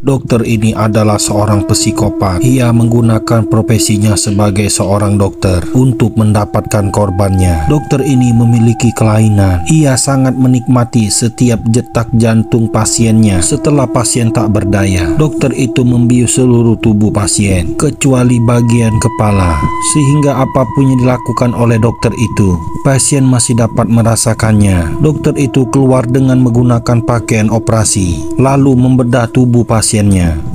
Dokter ini adalah seorang psikopat. Ia menggunakan profesinya sebagai seorang dokter untuk mendapatkan korbannya. Dokter ini memiliki kelainan. Ia sangat menikmati setiap detak jantung pasiennya. Setelah pasien tak berdaya, dokter itu membius seluruh tubuh pasien, kecuali bagian kepala, sehingga apapun yang dilakukan oleh dokter itu, pasien masih dapat merasakannya. Dokter itu keluar dengan menggunakan pakaian operasi, lalu membedah tubuh pasiennya.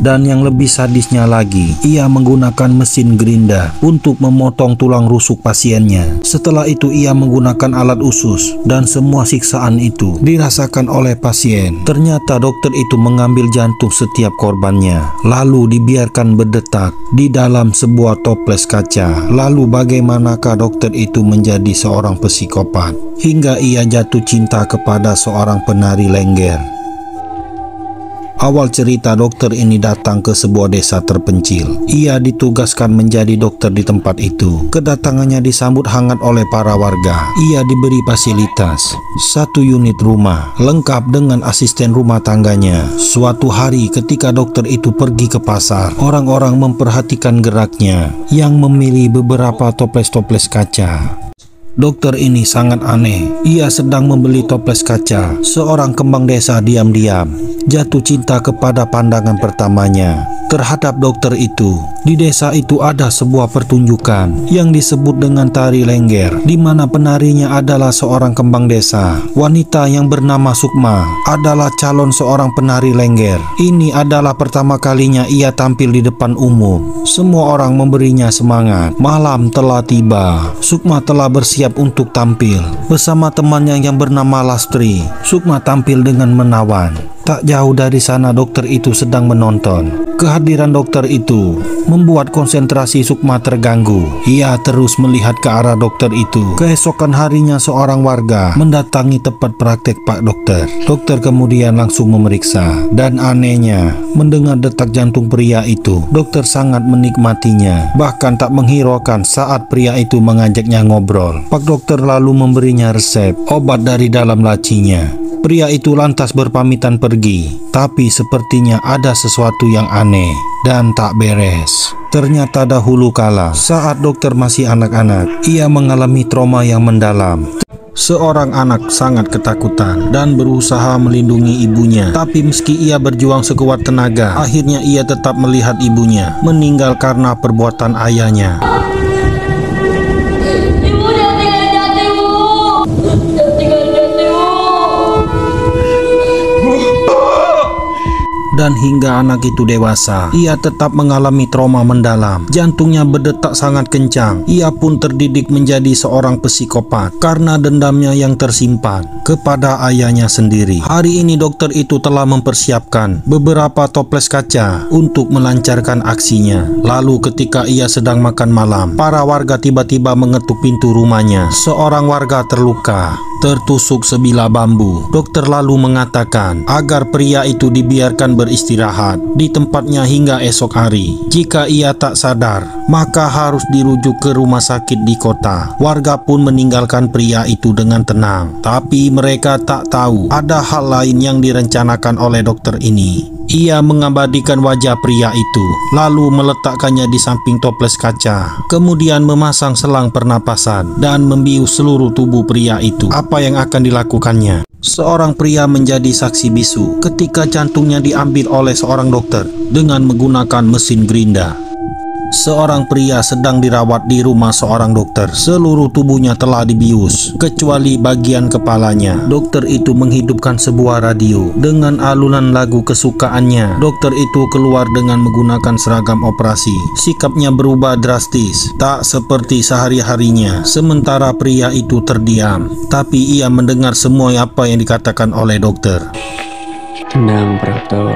Dan yang lebih sadisnya lagi, ia menggunakan mesin gerinda untuk memotong tulang rusuk pasiennya. Setelah itu ia menggunakan alat usus, dan semua siksaan itu dirasakan oleh pasien. Ternyata dokter itu mengambil jantung setiap korbannya, lalu dibiarkan berdetak di dalam sebuah toples kaca. Lalu bagaimanakah dokter itu menjadi seorang psikopat hingga ia jatuh cinta kepada seorang penari lengger? Awal cerita, dokter ini datang ke sebuah desa terpencil. Ia ditugaskan menjadi dokter di tempat itu. Kedatangannya disambut hangat oleh para warga. Ia diberi fasilitas, 1 unit rumah, lengkap dengan asisten rumah tangganya. Suatu hari ketika dokter itu pergi ke pasar, orang-orang memperhatikan geraknya yang memilih beberapa toples-toples kaca. Dokter ini sangat aneh. Ia sedang membeli toples kaca. Seorang kembang desa diam-diam jatuh cinta kepada pandangan pertamanya terhadap dokter itu. Di desa itu ada sebuah pertunjukan yang disebut dengan tari lengger, di mana penarinya adalah seorang kembang desa. Wanita yang bernama Sukma adalah calon seorang penari lengger. Ini adalah pertama kalinya ia tampil di depan umum. Semua orang memberinya semangat. Malam telah tiba. Sukma telah bersiap untuk tampil bersama temannya yang bernama Lastri. Sukma tampil dengan menawan. Tak jauh dari sana dokter itu sedang menonton. Kehadiran dokter itu membuat konsentrasi Sukma terganggu. Ia terus melihat ke arah dokter itu. Keesokan harinya seorang warga mendatangi tempat praktek Pak Dokter. Dokter kemudian langsung memeriksa, dan anehnya mendengar detak jantung pria itu. Dokter sangat menikmatinya, bahkan tak menghiraukan saat pria itu mengajaknya ngobrol. Pak Dokter lalu memberinya resep obat dari dalam lacinya. Pria itu lantas berpamitan pergi, tapi sepertinya ada sesuatu yang aneh dan tak beres. Ternyata dahulu kala, saat dokter masih anak-anak, ia mengalami trauma yang mendalam. Seorang anak sangat ketakutan dan berusaha melindungi ibunya. Tapi meski ia berjuang sekuat tenaga, akhirnya ia tetap melihat ibunya meninggal karena perbuatan ayahnya. Dan hingga anak itu dewasa, ia tetap mengalami trauma mendalam. Jantungnya berdetak sangat kencang. Ia pun terdidik menjadi seorang psikopat karena dendamnya yang tersimpan kepada ayahnya sendiri. Hari ini dokter itu telah mempersiapkan beberapa toples kaca untuk melancarkan aksinya. Lalu ketika ia sedang makan malam, para warga tiba-tiba mengetuk pintu rumahnya. Seorang warga terluka, tertusuk sebilah bambu. Dokter lalu mengatakan agar pria itu dibiarkan beristirahat di tempatnya hingga esok hari. Jika ia tak sadar, maka harus dirujuk ke rumah sakit di kota. Warga pun meninggalkan pria itu dengan tenang. Tapi mereka tak tahu ada hal lain yang direncanakan oleh dokter ini. Ia mengabadikan wajah pria itu, lalu meletakkannya di samping toples kaca, kemudian memasang selang pernapasan dan membius seluruh tubuh pria itu. Apa yang akan dilakukannya? Seorang pria menjadi saksi bisu ketika jantungnya diambil oleh seorang dokter dengan menggunakan mesin gerinda. Seorang pria sedang dirawat di rumah seorang dokter. Seluruh tubuhnya telah dibius, kecuali bagian kepalanya. Dokter itu menghidupkan sebuah radio dengan alunan lagu kesukaannya. Dokter itu keluar dengan menggunakan seragam operasi. Sikapnya berubah drastis, tak seperti sehari-harinya. Sementara pria itu terdiam, tapi ia mendengar semua apa yang dikatakan oleh dokter. Tenang, Prapto.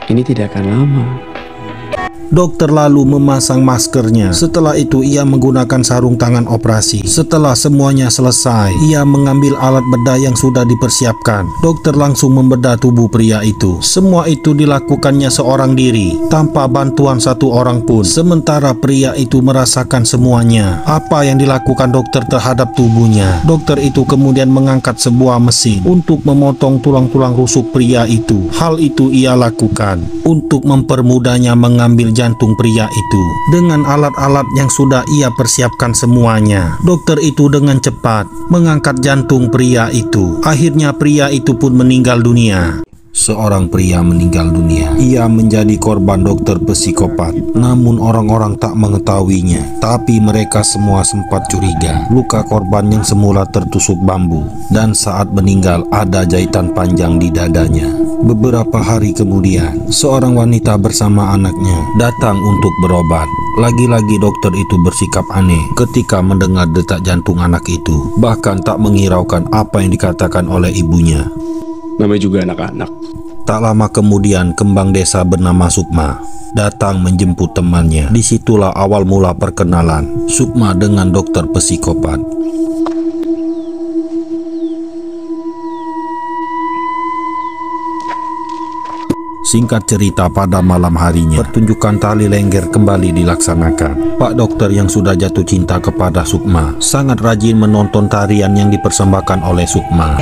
Ini tidak akan lama. Dokter lalu memasang maskernya. Setelah itu ia menggunakan sarung tangan operasi. Setelah semuanya selesai, ia mengambil alat bedah yang sudah dipersiapkan. Dokter langsung membedah tubuh pria itu. Semua itu dilakukannya seorang diri, tanpa bantuan satu orang pun. Sementara pria itu merasakan semuanya. Apa yang dilakukan dokter terhadap tubuhnya. Dokter itu kemudian mengangkat sebuah mesin untuk memotong tulang-tulang rusuk pria itu. Hal itu ia lakukan untuk mempermudahnya mengambil jantung pria itu. Dengan alat-alat yang sudah ia persiapkan semuanya, dokter itu dengan cepat mengangkat jantung pria itu. Akhirnya pria itu pun meninggal dunia. Seorang pria meninggal dunia. Ia menjadi korban dokter psikopat. Namun orang-orang tak mengetahuinya. Tapi mereka semua sempat curiga. Luka korban yang semula tertusuk bambu, dan saat meninggal ada jahitan panjang di dadanya. Beberapa hari kemudian, seorang wanita bersama anaknya datang untuk berobat. Lagi-lagi dokter itu bersikap aneh ketika mendengar detak jantung anak itu. Bahkan tak menghiraukan apa yang dikatakan oleh ibunya. Namanya juga anak-anak. Tak lama kemudian kembang desa bernama Sukma datang menjemput temannya. Disitulah awal mula perkenalan Sukma dengan dokter psikopat. Singkat cerita, pada malam harinya pertunjukan tali lengger kembali dilaksanakan. Pak dokter yang sudah jatuh cinta kepada Sukma sangat rajin menonton tarian yang dipersembahkan oleh Sukma.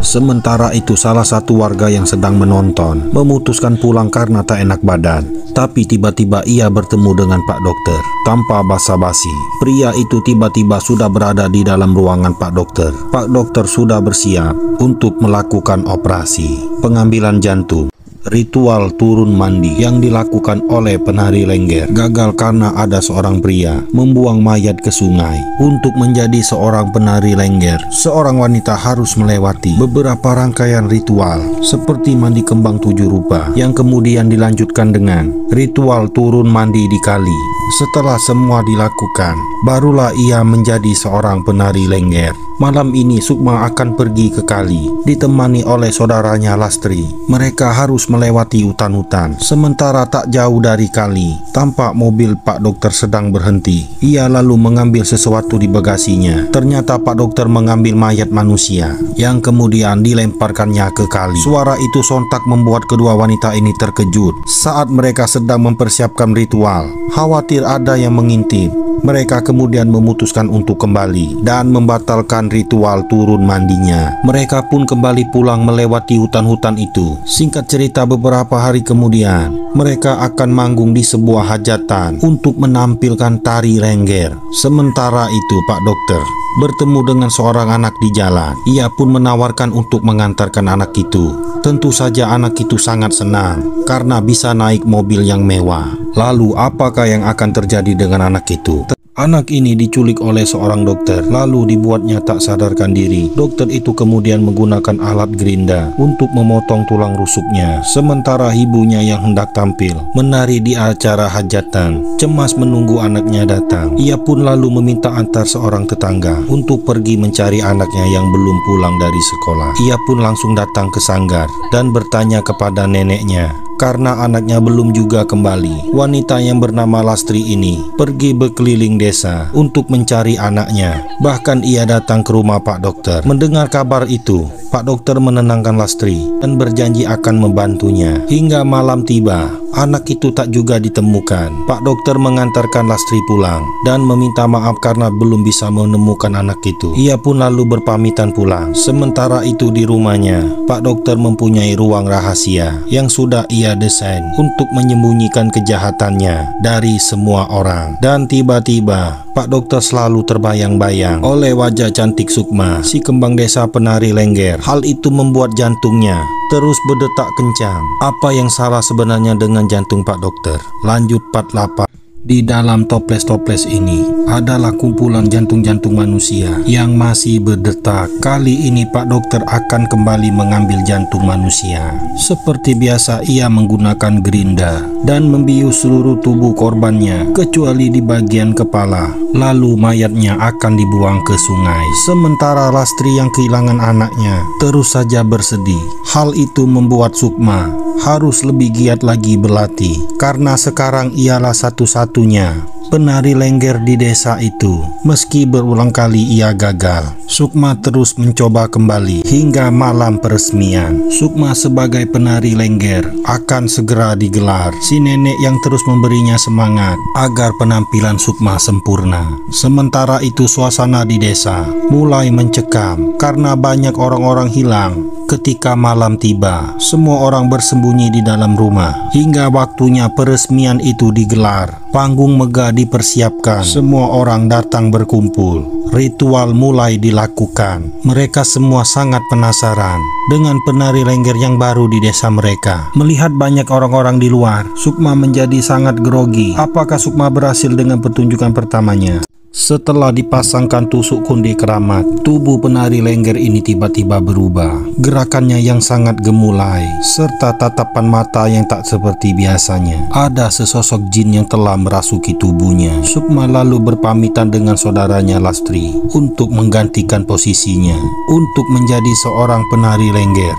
Sementara itu salah satu warga yang sedang menonton memutuskan pulang karena tak enak badan. Tapi tiba-tiba ia bertemu dengan Pak dokter. Tanpa basa-basi, pria itu tiba-tiba sudah berada di dalam ruangan Pak dokter. Pak dokter sudah bersiap untuk melakukan operasi pengambilan jantung. Ritual turun mandi yang dilakukan oleh penari lengger gagal karena ada seorang pria membuang mayat ke sungai. Untuk menjadi seorang penari lengger, seorang wanita harus melewati beberapa rangkaian ritual seperti mandi kembang 7 rupa yang kemudian dilanjutkan dengan ritual turun mandi di kali. Setelah semua dilakukan, barulah ia menjadi seorang penari lengger. Malam ini Sukma akan pergi ke kali ditemani oleh saudaranya Lastri. Mereka harus melewati hutan-hutan. Sementara tak jauh dari kali, tampak mobil Pak dokter sedang berhenti. Ia lalu mengambil sesuatu di bagasinya. Ternyata Pak dokter mengambil mayat manusia yang kemudian dilemparkannya ke kali. Suara itu sontak membuat kedua wanita ini terkejut. Saat mereka sedang mempersiapkan ritual, khawatir ada yang mengintip. Mereka kemudian memutuskan untuk kembali dan membatalkan ritual turun mandinya. Mereka pun kembali pulang melewati hutan-hutan itu. Singkat cerita, beberapa hari kemudian mereka akan manggung di sebuah hajatan untuk menampilkan tari lengger. Sementara itu Pak dokter bertemu dengan seorang anak di jalan. Ia pun menawarkan untuk mengantarkan anak itu. Tentu saja anak itu sangat senang karena bisa naik mobil yang mewah. Lalu apakah yang akan terjadi dengan anak itu? Anak ini diculik oleh seorang dokter, lalu dibuatnya tak sadarkan diri. Dokter itu kemudian menggunakan alat gerinda untuk memotong tulang rusuknya. Sementara ibunya yang hendak tampil menari di acara hajatan, cemas menunggu anaknya datang. Ia pun lalu meminta antar seorang tetangga untuk pergi mencari anaknya yang belum pulang dari sekolah. Ia pun langsung datang ke sanggar dan bertanya kepada neneknya karena anaknya belum juga kembali. Wanita yang bernama Lastri ini pergi berkeliling desa untuk mencari anaknya. Bahkan ia datang ke rumah Pak dokter. Mendengar kabar itu, Pak dokter menenangkan Lastri dan berjanji akan membantunya. Hingga malam tiba, anak itu tak juga ditemukan. Pak dokter mengantarkan Lastri pulang dan meminta maaf karena belum bisa menemukan anak itu. Ia pun lalu berpamitan pulang. Sementara itu di rumahnya, Pak dokter mempunyai ruang rahasia yang sudah ia desain untuk menyembunyikan kejahatannya dari semua orang. Dan tiba-tiba Pak dokter selalu terbayang-bayang oleh wajah cantik Sukma, si kembang desa penari lengger. Hal itu membuat jantungnya terus berdetak kencang. Apa yang salah sebenarnya dengan jantung Pak dokter? Lanjut part 8. Di dalam toples-toples ini adalah kumpulan jantung-jantung manusia yang masih berdetak. Kali ini Pak dokter akan kembali mengambil jantung manusia. Seperti biasa ia menggunakan gerinda dan membius seluruh tubuh korbannya kecuali di bagian kepala. Lalu mayatnya akan dibuang ke sungai. Sementara Lastri yang kehilangan anaknya terus saja bersedih. Hal itu membuat Sukma harus lebih giat lagi berlatih, karena sekarang ialah satu-satunya penari lengger di desa itu. Meski berulang kali ia gagal, Sukma terus mencoba kembali hingga malam peresmian. Sukma sebagai penari lengger akan segera digelar. Si nenek yang terus memberinya semangat agar penampilan Sukma sempurna. Sementara itu suasana di desa mulai mencekam karena banyak orang-orang hilang. Ketika malam tiba, semua orang bersembunyi di dalam rumah hingga waktunya peresmian itu digelar. Panggung megah dipersiapkan, semua orang datang berkumpul. Ritual mulai dilakukan. Mereka semua sangat penasaran dengan penari lengger yang baru di desa mereka. Melihat banyak orang-orang di luar, Sukma menjadi sangat grogi. Apakah Sukma berhasil dengan pertunjukan pertamanya? Setelah dipasangkan tusuk konde keramat, tubuh penari lengger ini tiba-tiba berubah. Gerakannya yang sangat gemulai, serta tatapan mata yang tak seperti biasanya. Ada sesosok jin yang telah merasuki tubuhnya. Sukma lalu berpamitan dengan saudaranya Lastri untuk menggantikan posisinya, untuk menjadi seorang penari lengger.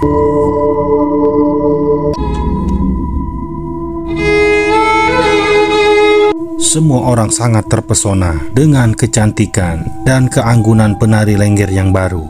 Semua orang sangat terpesona dengan kecantikan dan keanggunan penari lengger yang baru.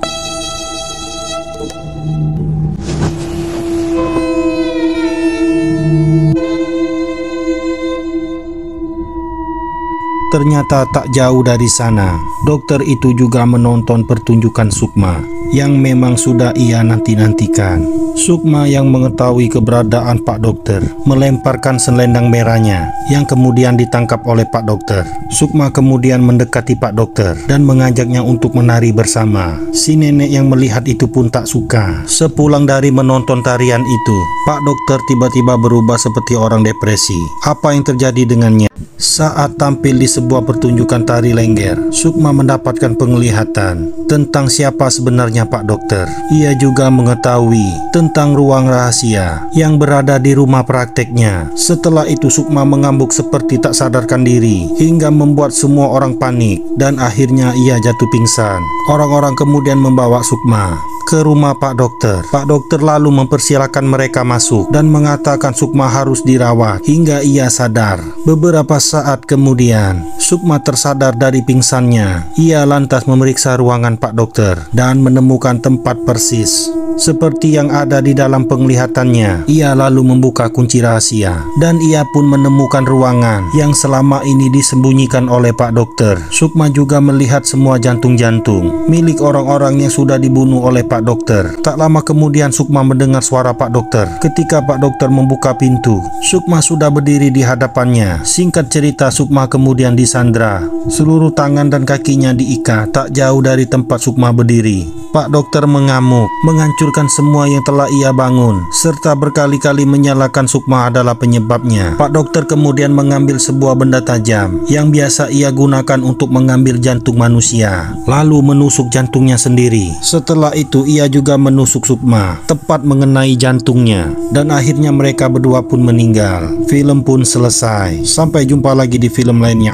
Ternyata tak jauh dari sana, dokter itu juga menonton pertunjukan Sukma yang memang sudah ia nanti-nantikan. Sukma yang mengetahui keberadaan Pak Dokter melemparkan selendang merahnya yang kemudian ditangkap oleh Pak Dokter. Sukma kemudian mendekati Pak Dokter dan mengajaknya untuk menari bersama. Si nenek yang melihat itu pun tak suka. Sepulang dari menonton tarian itu, Pak Dokter tiba-tiba berubah seperti orang depresi. Apa yang terjadi dengannya? Saat tampil di sebuah pertunjukan tari lengger, Sukma mendapatkan penglihatan tentang siapa sebenarnya Pak Dokter. Ia juga mengetahui tentang ruang rahasia yang berada di rumah prakteknya. Setelah itu Sukma mengamuk seperti tak sadarkan diri hingga membuat semua orang panik dan akhirnya ia jatuh pingsan. Orang-orang kemudian membawa Sukma ke rumah Pak Dokter. Pak Dokter lalu mempersilakan mereka masuk dan mengatakan Sukma harus dirawat hingga ia sadar. Beberapa saat kemudian, Sukma tersadar dari pingsannya. Ia lantas memeriksa ruangan Pak Dokter dan menemukan tempat persis seperti yang ada di dalam penglihatannya. Ia lalu membuka kunci rahasia dan ia pun menemukan ruangan yang selama ini disembunyikan oleh Pak Dokter. Sukma juga melihat semua jantung-jantung milik orang-orang yang sudah dibunuh oleh Pak Dokter. Tak lama kemudian Sukma mendengar suara Pak Dokter. Ketika Pak Dokter membuka pintu, Sukma sudah berdiri di hadapannya. Singkat cerita, Sukma kemudian disandra. Seluruh tangan dan kakinya diikat tak jauh dari tempat Sukma berdiri. Pak Dokter mengamuk, menghancurkan semua yang telah ia bangun, serta berkali-kali menyalahkan Sukma adalah penyebabnya. Pak Dokter kemudian mengambil sebuah benda tajam yang biasa ia gunakan untuk mengambil jantung manusia, lalu menusuk jantungnya sendiri. Setelah itu ia juga menusuk Sukma, tepat mengenai jantungnya, dan akhirnya mereka berdua pun meninggal. Film pun selesai. Sampai jumpa lagi di film lainnya.